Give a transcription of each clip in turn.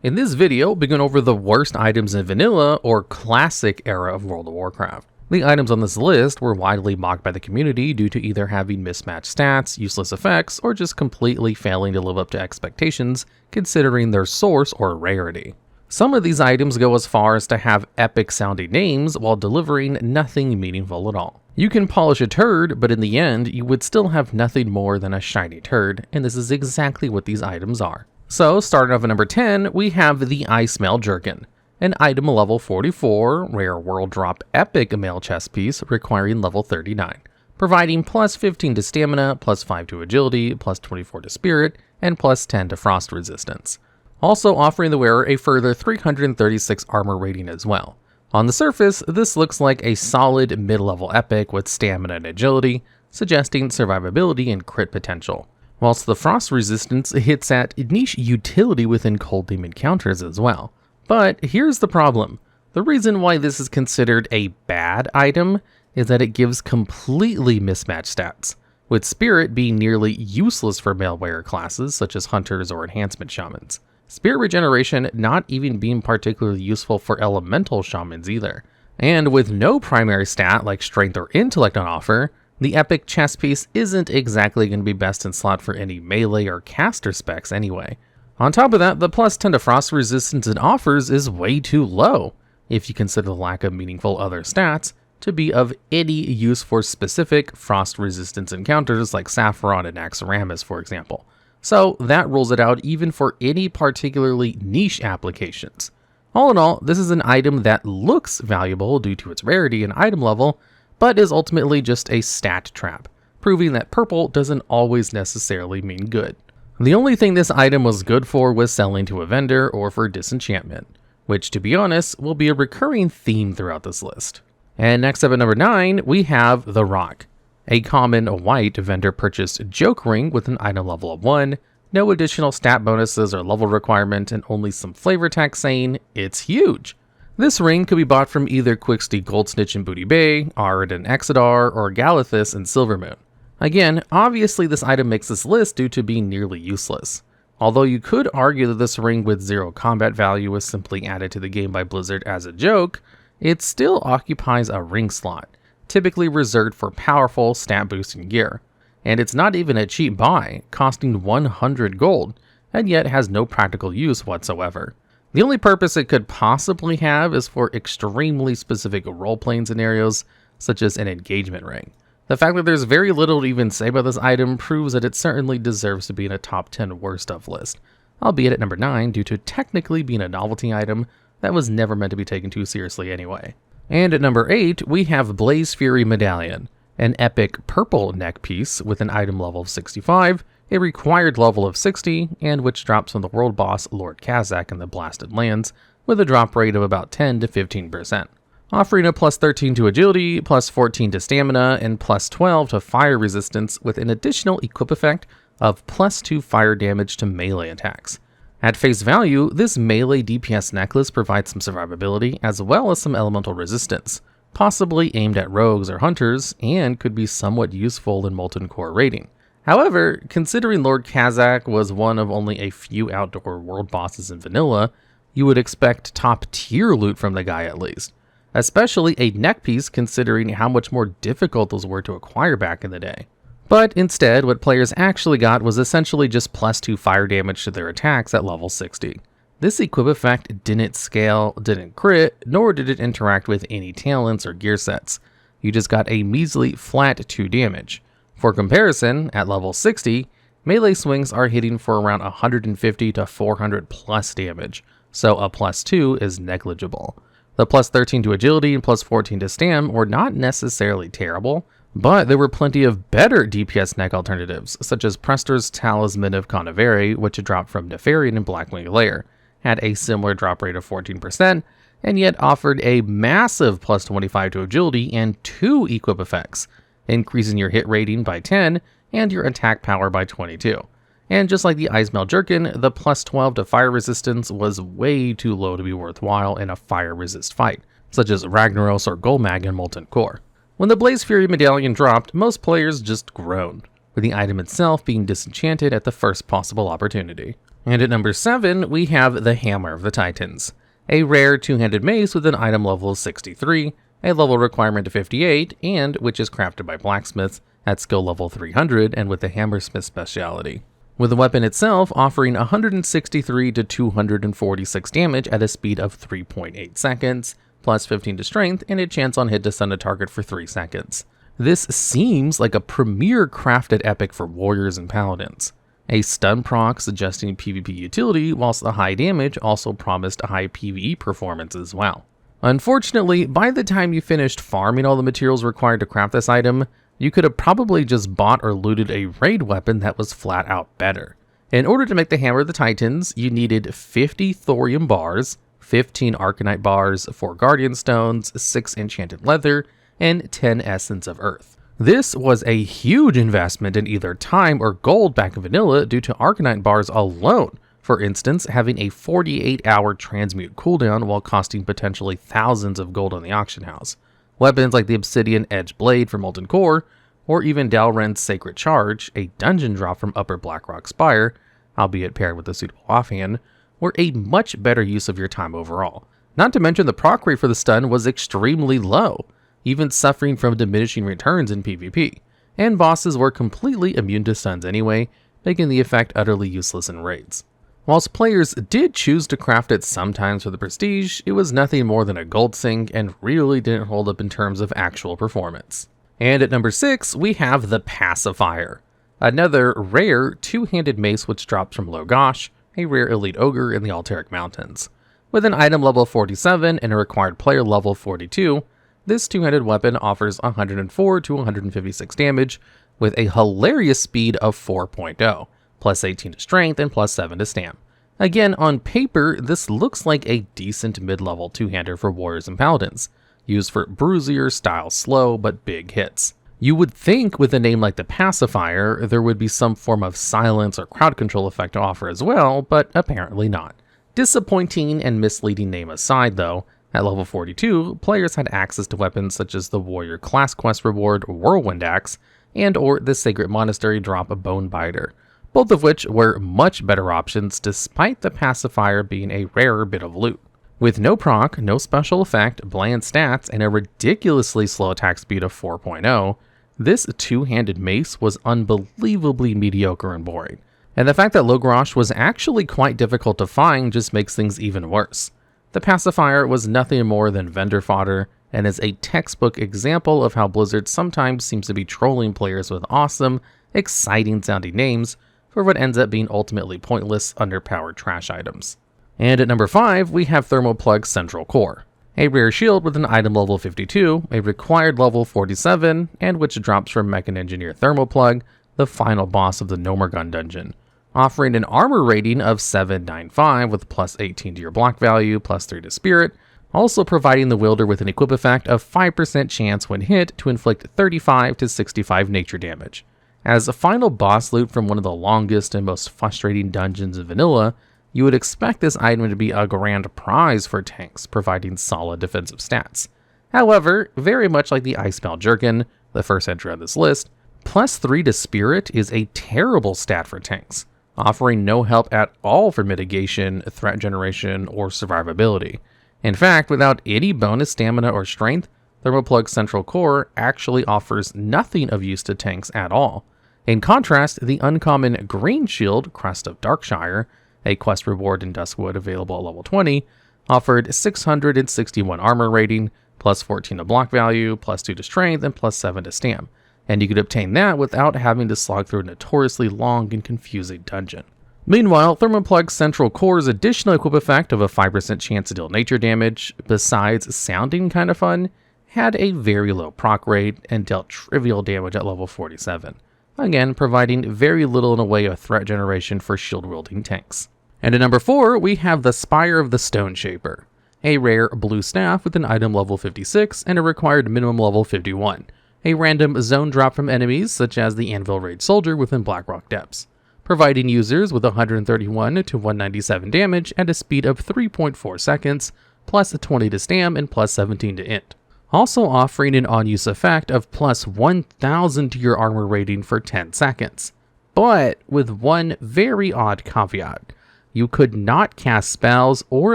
In this video, we'll be going over the worst items in vanilla or classic era of World of Warcraft. The items on this list were widely mocked by the community due to either having mismatched stats, useless effects, or just completely failing to live up to expectations considering their source or rarity. Some of these items go as far as to have epic sounding names while delivering nothing meaningful at all. You can polish a turd, but in the end, you would still have nothing more than a shiny turd, and this is exactly what these items are. So, starting off at number 10, we have the Jerkin, an item level 44, rare world drop epic mail chest piece requiring level 39, providing plus 15 to stamina, plus 5 to agility, plus 24 to spirit, and plus 10 to frost resistance. Also offering the wearer a further 336 armor rating as well. On the surface, this looks like a solid mid-level epic with stamina and agility, suggesting survivability and crit potential. Whilst the frost resistance hits at niche utility within cold theme encounters as well. But here's the problem. The reason why this is considered a bad item is that it gives completely mismatched stats, with spirit being nearly useless for male wearer classes such as hunters or enhancement shamans. Spirit regeneration not even being particularly useful for elemental shamans either. And with no primary stat like strength or intellect on offer, the epic chest piece isn't exactly going to be best in slot for any melee or caster specs anyway. On top of that, the plus 10 to frost resistance it offers is way too low, if you consider the lack of meaningful other stats to be of any use for specific frost resistance encounters like Saffron and Naxxramas, for example. So that rules it out even for any particularly niche applications. All in all, this is an item that looks valuable due to its rarity and item level, but is ultimately just a stat trap, proving that purple doesn't always necessarily mean good. The only thing this item was good for was selling to a vendor or for disenchantment, which to be honest will be a recurring theme throughout this list. And next up at number 9, we have the Rock, a common white vendor purchased joke ring with an item level of 1, no additional stat bonuses or level requirement, and only some flavor text saying it's huge. This ring could be bought from either Quicksteed Goldsnitch in Booty Bay, Ard in Exodar, or Galithus in Silvermoon. Again, obviously this item makes this list due to being nearly useless. Although you could argue that this ring with 0 combat value was simply added to the game by Blizzard as a joke, it still occupies a ring slot, typically reserved for powerful stat boosting gear. And it's not even a cheap buy, costing 100 gold, and yet has no practical use whatsoever. The only purpose it could possibly have is for extremely specific role-playing scenarios, such as an engagement ring. The fact that there's very little to even say about this item proves that it certainly deserves to be in a top 10 worst of list, albeit at number 9 due to technically being a novelty item that was never meant to be taken too seriously anyway. And at number 8, we have Blazefury Medallion, an epic purple neck piece with an item level of 65, a required level of 60, and which drops from the world boss Lord Kazakh in the Blasted Lands, with a drop rate of about 10 to 15%. Offering a plus 13 to agility, plus 14 to stamina, and plus 12 to fire resistance with an additional equip effect of plus 2 fire damage to melee attacks. At face value, this melee DPS necklace provides some survivability as well as some elemental resistance, possibly aimed at rogues or hunters, and could be somewhat useful in Molten Core raiding. However, considering Lord Kazakh was one of only a few outdoor world bosses in vanilla, you would expect top tier loot from the guy at least. Especially a neck piece considering how much more difficult those were to acquire back in the day. But instead, what players actually got was essentially just plus 2 fire damage to their attacks at level 60. This equip effect didn't scale, didn't crit, nor did it interact with any talents or gear sets. You just got a measly flat 2 damage. For comparison, at level 60, melee swings are hitting for around 150 to 400 plus damage, so a plus 2 is negligible. The plus 13 to agility and plus 14 to stam were not necessarily terrible, but there were plenty of better DPS neck alternatives, such as Prester's Talisman of Conaveri, which dropped from Nefarian and Blackwing Lair, had a similar drop rate of 14%, and yet offered a massive plus 25 to agility and 2 equip effects, increasing your hit rating by 10 and your attack power by 22. And just like the Jerkin, the plus 12 to fire resistance was way too low to be worthwhile in a fire resist fight, such as Ragnaros or Golmag in Molten Core. When the Blazefury Medallion dropped, most players just groaned, with the item itself being disenchanted at the first possible opportunity. And at number 7, we have the Hammer of the Titans, a rare two-handed mace with an item level of 63, a level requirement of 58, and which is crafted by blacksmiths at skill level 300 and with the hammersmith speciality, with the weapon itself offering 163 to 246 damage at a speed of 3.8 seconds, plus 15 to strength, and a chance on hit to stun a target for 3 seconds. This seems like a premier crafted epic for warriors and paladins. A stun proc suggesting PvP utility, whilst the high damage also promised a high PvE performance as well. Unfortunately, by the time you finished farming all the materials required to craft this item, you could have probably just bought or looted a raid weapon that was flat out better. In order to make the Hammer of the Titans, you needed 50 thorium bars, 15 arcanite bars, 4 guardian stones, 6 enchanted leather, and 10 essence of earth. This was a huge investment in either time or gold back in vanilla due to arcanite bars alone, for instance having a 48-hour transmute cooldown while costing potentially thousands of gold on the auction house. Weapons like the Obsidian Edge Blade from Molten Core, or even Dalren's Sacred Charge, a dungeon drop from Upper Blackrock Spire, albeit paired with a suitable offhand, were a much better use of your time overall. Not to mention the proc rate for the stun was extremely low, even suffering from diminishing returns in PvP, and bosses were completely immune to stuns anyway, making the effect utterly useless in raids. Whilst players did choose to craft it sometimes for the prestige, it was nothing more than a gold sink and really didn't hold up in terms of actual performance. And at number 6, we have the Pacifier, another rare two-handed mace which drops from Logosh, a rare elite ogre in the Alteric Mountains. With an item level 47 and a required player level 42, this two-handed weapon offers 104 to 156 damage with a hilarious speed of 4.0, plus 18 to strength and plus 7 to stam. Again, on paper, this looks like a decent mid-level two-hander for warriors and paladins, used for bruisier style slow but big hits. You would think with a name like the Pacifier, there would be some form of silence or crowd control effect to offer as well, but apparently not. Disappointing and misleading name aside though, at level 42, players had access to weapons such as the Warrior Class Quest reward Whirlwind Axe and or the Sacred Monastery drop Bone Biter, both of which were much better options despite the Pacifier being a rarer bit of loot. With no proc, no special effect, bland stats, and a ridiculously slow attack speed of 4.0, this two-handed mace was unbelievably mediocre and boring. And the fact that Logosh was actually quite difficult to find just makes things even worse. The Pacifier was nothing more than vendor fodder, and is a textbook example of how Blizzard sometimes seems to be trolling players with awesome, exciting sounding names for what ends up being ultimately pointless, underpowered trash items. And at number 5, we have Thermaplugg's Central Core, a rare shield with an item level 52, a required level 47, and which drops from Mechan Engineer Thermaplugg, the final boss of the Nomergun dungeon, offering an armor rating of 795 with plus 18 to your block value, plus 3 to spirit, also providing the wielder with an equip effect of 5% chance when hit to inflict 35 to 65 nature damage. As a final boss loot from one of the longest and most frustrating dungeons in vanilla, you would expect this item to be a grand prize for tanks, providing solid defensive stats. However, very much like the Icebound Jerkin, the first entry on this list, plus 3 to spirit is a terrible stat for tanks, offering no help at all for mitigation, threat generation, or survivability. In fact, without any bonus stamina or strength, Thermaplugg's Central Core actually offers nothing of use to tanks at all. In contrast, the uncommon Green Shield, Crest of Darkshire, a quest reward in Duskwood available at level 20, offered 661 armor rating, plus 14 to block value, plus 2 to strength, and plus 7 to stam, and you could obtain that without having to slog through a notoriously long and confusing dungeon. Meanwhile, Thermaplugg's Central Core's additional equip effect of a 5% chance to deal nature damage, besides sounding kinda fun, had a very low proc rate and dealt trivial damage at level 47, again providing very little in the way of threat generation for shield-wielding tanks. And at number 4, we have the Spire of the Stoneshaper, a rare blue staff with an item level 56 and a required minimum level 51, a random zone drop from enemies such as the Anvil Raid Soldier within Blackrock Depths, providing users with 131 to 197 damage at a speed of 3.4 seconds, plus 20 to stam and plus 17 to int. Also offering an on-use effect of plus 1000 to your armor rating for 10 seconds. But with one very odd caveat. You could not cast spells or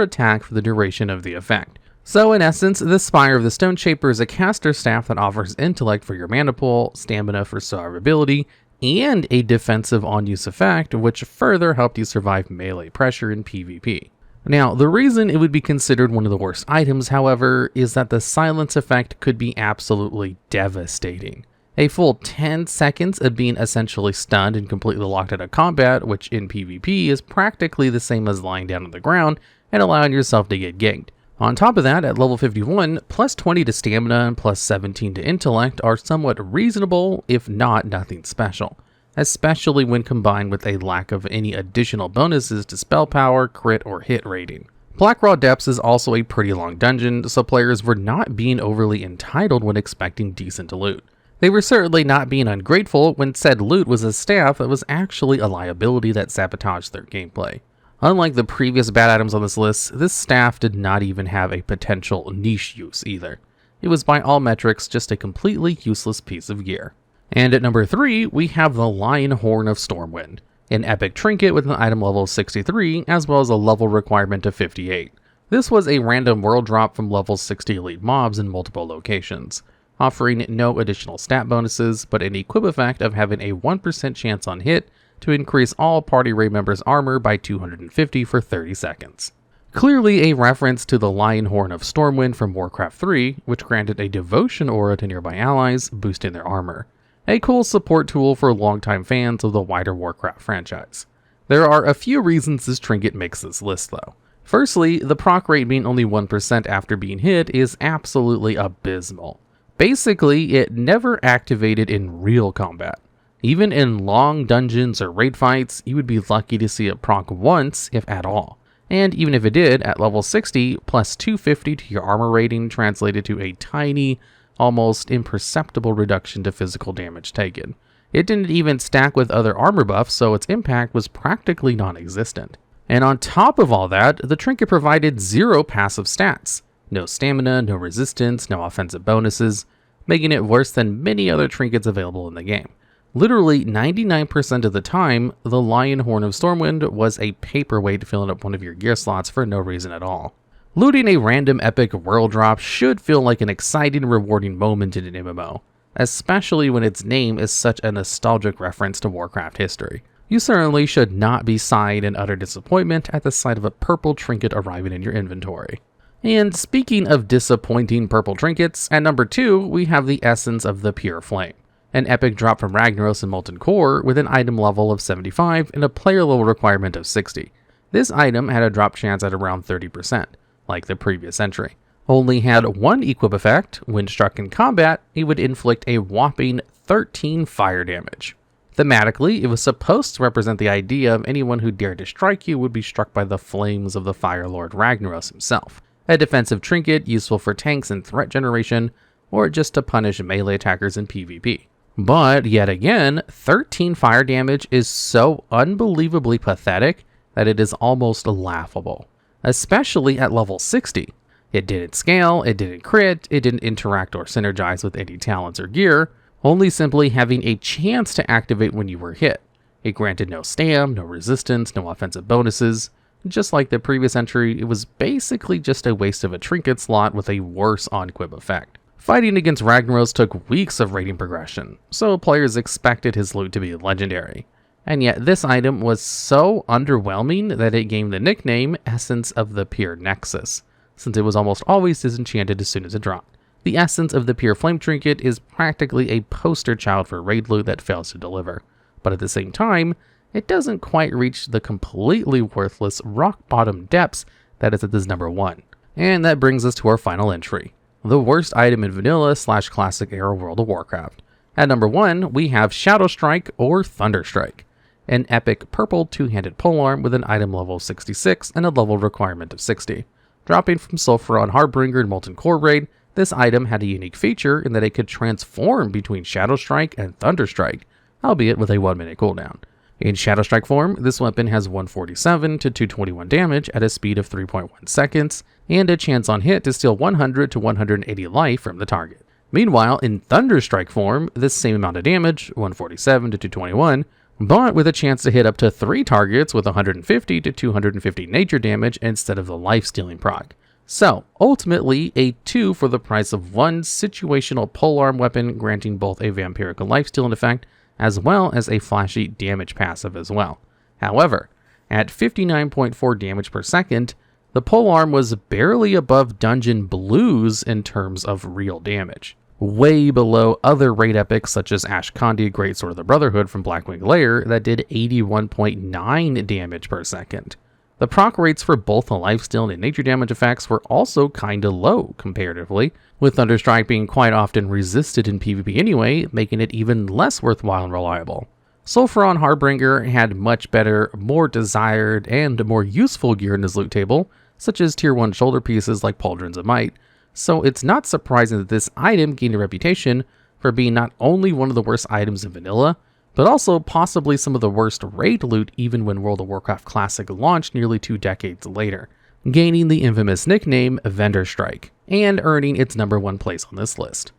attack for the duration of the effect. So in essence, the Spire of the Stoneshaper is a caster staff that offers intellect for your mana pool, stamina for survivability, and a defensive on-use effect, which further helped you survive melee pressure in PvP. Now, the reason it would be considered one of the worst items, however, is that the silence effect could be absolutely devastating. A full 10 seconds of being essentially stunned and completely locked out of combat, which in PvP is practically the same as lying down on the ground and allowing yourself to get ganked. On top of that, at level 51, plus 20 to stamina and plus 17 to intellect are somewhat reasonable, if not nothing special, especially when combined with a lack of any additional bonuses to spell power, crit, or hit rating. Blackraw Depths is also a pretty long dungeon, so players were not being overly entitled when expecting decent loot. They were certainly not being ungrateful when said loot was a staff that was actually a liability that sabotaged their gameplay. Unlike the previous bad items on this list, this staff did not even have a potential niche use either. It was by all metrics just a completely useless piece of gear. And at number 3, we have the Lion Horn of Stormwind, an epic trinket with an item level of 63 as well as a level requirement of 58. This was a random world drop from level 60 elite mobs in multiple locations, offering no additional stat bonuses but an equip effect of having a 1% chance on hit to increase all party raid members' armor by 250 for 30 seconds. Clearly a reference to the Lion Horn of Stormwind from Warcraft 3, which granted a devotion aura to nearby allies, boosting their armor. A cool support tool for longtime fans of the wider Warcraft franchise. There are a few reasons this trinket makes this list though. Firstly, the proc rate being only 1% after being hit is absolutely abysmal. Basically, it never activated in real combat. Even in long dungeons or raid fights, you would be lucky to see it proc once, if at all. And even if it did, at level 60, plus 250 to your armor rating translated to a tiny, almost imperceptible reduction to physical damage taken. It didn't even stack with other armor buffs, so its impact was practically non-existent. And on top of all that, the trinket provided 0 passive stats. No stamina, no resistance, no offensive bonuses, making it worse than many other trinkets available in the game. Literally 99% of the time, the Lion Horn of Stormwind was a paperweight filling up one of your gear slots for no reason at all. Looting a random epic world drop should feel like an exciting and rewarding moment in an MMO, especially when its name is such a nostalgic reference to Warcraft history. You certainly should not be sighing in utter disappointment at the sight of a purple trinket arriving in your inventory. And speaking of disappointing purple trinkets, at number 2 we have the Essence of the Pure Flame. An epic drop from Ragnaros and Molten Core with an item level of 75 and a player level requirement of 60. This item had a drop chance at around 30%, like the previous entry. Only had one equip effect. When struck in combat, it would inflict a whopping 13 fire damage. Thematically, it was supposed to represent the idea of anyone who dared to strike you would be struck by the flames of the Fire Lord Ragnaros himself. A defensive trinket useful for tanks and threat generation, or just to punish melee attackers in PvP. But yet again, 13 fire damage is so unbelievably pathetic that it is almost laughable, especially at level 60. It didn't scale, it didn't crit, it didn't interact or synergize with any talents or gear, only simply having a chance to activate when you were hit. It granted no stam, no resistance, no offensive bonuses. Just like the previous entry, it was basically just a waste of a trinket slot with a worse on-equip effect. Fighting against Ragnaros took weeks of rating progression, so players expected his loot to be legendary. And yet this item was so underwhelming that it gained the nickname Essence of the Pure Nexus, since it was almost always disenchanted as soon as it dropped. The Essence of the Pure Flame trinket is practically a poster child for raid loot that fails to deliver, but at the same time, it doesn't quite reach the completely worthless rock-bottom depths that is at this number 1. And that brings us to our final entry. The worst item in vanilla/classic era World of Warcraft. At number 1, we have Shadowstrike or Thunderstrike, an epic purple 2-handed polearm with an item level of 66 and a level requirement of 60. Dropping from Sulfuron Harbinger and Molten Core raid, this item had a unique feature in that it could transform between Shadowstrike and Thunderstrike, albeit with a 1-minute cooldown. In Shadowstrike form, this weapon has 147 to 221 damage at a speed of 3.1 seconds, and a chance on hit to steal 100 to 180 life from the target. Meanwhile, in Thunderstrike form, this same amount of damage, 147 to 221, but with a chance to hit up to 3 targets with 150 to 250 nature damage instead of the life-stealing proc. So, ultimately, a 2 for the price of 1 situational polearm weapon granting both a vampiric lifestealing effect as well as a flashy damage passive as well. However, at 59.4 damage per second, the polearm was barely above Dungeon Blues in terms of real damage, way below other raid epics such as Ashkandi Greatsword of the Brotherhood from Blackwing Lair that did 81.9 damage per second. The proc rates for both the lifesteal and nature damage effects were also kinda low comparatively, with Thunderstrike being quite often resisted in PvP anyway, making it even less worthwhile and reliable. Sulfuron Harbinger had much better, more desired, and more useful gear in his loot table, such as tier 1 shoulder pieces like Pauldrons of Might, so it's not surprising that this item gained a reputation for being not only one of the worst items in vanilla, but also possibly some of the worst raid loot even when World of Warcraft Classic launched nearly 2 decades later, gaining the infamous nickname Vendorstrike, and earning its #1 place on this list.